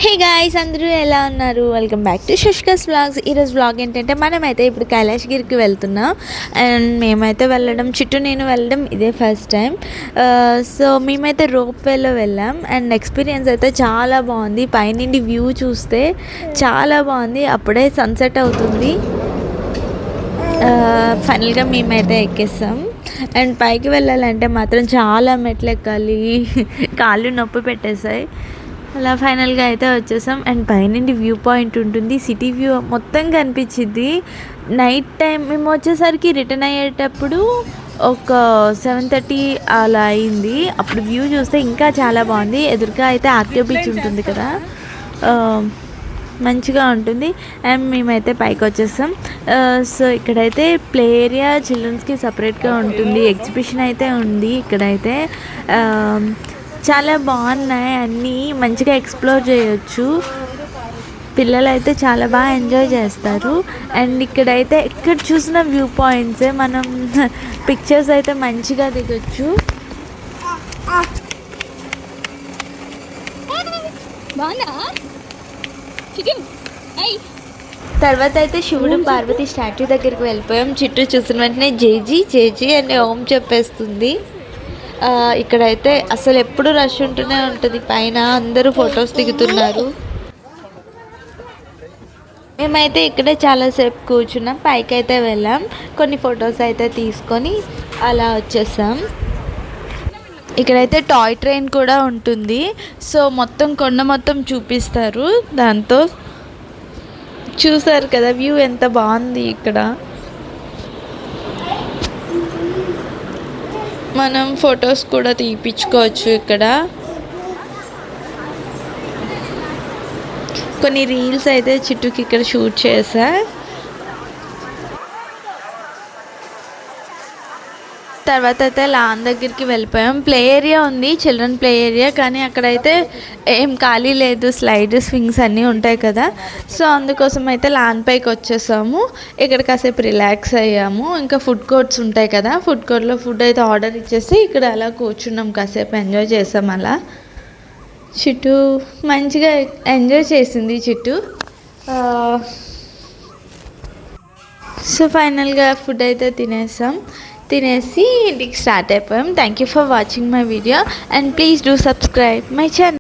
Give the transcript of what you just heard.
Hey guys, అందరూ ఎలా ఉన్నారు? వెల్కమ్ బ్యాక్ టు శుష్కస్ వ్లాగ్స్. ఈరోజు వ్లాగ్ ఏంటంటే మనమైతే ఇప్పుడు కైలాసగిరికి వెళ్తున్నాం. అండ్ మేమైతే వెళ్ళడం, నేను వెళ్ళడం ఇదే ఫస్ట్ టైం. సో మేమైతే రోప్ వేలో వెళ్ళాం. అండ్ ఎక్స్పీరియన్స్ అయితే చాలా బాగుంది. పైనుండి వ్యూ చూస్తే చాలా బాగుంది. అప్పుడే సన్సెట్ అవుతుంది. ఫైనల్గా మేమైతే ఎక్కేస్తాం. అండ్ పైకి వెళ్ళాలంటే మాత్రం చాలా మెట్లు ఎక్కాలి. కాళ్ళు నొప్పి పెట్టేశాయి. అలా ఫైనల్గా అయితే వచ్చేసాం. అండ్ పైనుండి వ్యూ పాయింట్ ఉంటుంది. సిటీ వ్యూ మొత్తం కనిపించింది. నైట్ టైం మేము వచ్చేసరికి రిటర్న్ అయ్యేటప్పుడు ఒక 7:30 అలా అయింది. అప్పుడు వ్యూ చూస్తే ఇంకా చాలా బాగుంది. ఎదురుగా అయితే ఆర్కే బీచ్ ఉంటుంది కదా, మంచిగా ఉంటుంది. అండ్ మేమైతే పైకి వచ్చేసాం. సో ఇక్కడైతే ప్లే ఏరియా చిల్డ్రన్స్కి సపరేట్గా ఉంటుంది. ఎగ్జిబిషన్ అయితే ఉంది. ఇక్కడైతే చాలా బాగున్నాయి. అన్నీ మంచిగా ఎక్స్ప్లోర్ చేయొచ్చు. పిల్లలు అయితే చాలా బాగా ఎంజాయ్ చేస్తారు. అండ్ ఇక్కడైతే ఎక్కడ చూసిన వ్యూ పాయింట్సే, మనం పిక్చర్స్ అయితే మంచిగా దిగొచ్చు. తర్వాత అయితే శివుడు పార్వతి స్టాట్యూ దగ్గరికి వెళ్ళిపోయాం. చుట్టూ చూసిన వెంటనే జేజీ జేజీ అని ఓం చెప్పేస్తుంది. ఇక్కడైతే అసలు ఎప్పుడు రష్ ఉంటూనే ఉంటుంది. పైన అందరూ ఫొటోస్ దిగుతున్నారు. మేమైతే ఇక్కడే చాలాసేపు కూర్చున్నాం. పైకి అయితే వెళ్ళాం. కొన్ని ఫొటోస్ అయితే తీసుకొని అలా వచ్చేసాం. ఇక్కడైతే టాయ్ ట్రైన్ కూడా ఉంటుంది. సో మొత్తం కొండ మొత్తం చూపిస్తారు. దాంతో చూసారు కదా వ్యూ ఎంత బాగుంది. ఇక్కడ మనం ఫొటోస్ కూడా తీపించుకోవచ్చు. ఇక్కడ కొన్ని రీల్స్ అయితే చుట్టూకి ఇక్కడ షూట్ చేశా. తర్వాత అయితే లాన్ దగ్గరికి వెళ్ళిపోయాం. ప్లే ఏరియా ఉంది, చిల్డ్రన్ ప్లే ఏరియా, కానీ అక్కడైతే ఏం ఖాళీ లేదు. స్లైడ్ స్వింగ్స్ అన్నీ ఉంటాయి కదా. సో అందుకోసం అయితే లాన్ పైకి వచ్చేసాము. ఇక్కడ కాసేపు రిలాక్స్ అయ్యాము. ఇంకా ఫుడ్ కోర్ట్స్ ఉంటాయి కదా, ఫుడ్ కోర్ట్లో ఫుడ్ అయితే ఆర్డర్ ఇచ్చేసి ఇక్కడ అలా కూర్చున్నాం. కాసేపు ఎంజాయ్ చేసాం. అలా చుట్టూ మంచిగా ఎంజాయ్ చేసింది చుట్టూ. సో ఫైనల్గా ఫుడ్ అయితే తినేసి ఇంటికి స్టార్ట్ అయిపోయాం. Thank you for watching my video and please do subscribe my channel.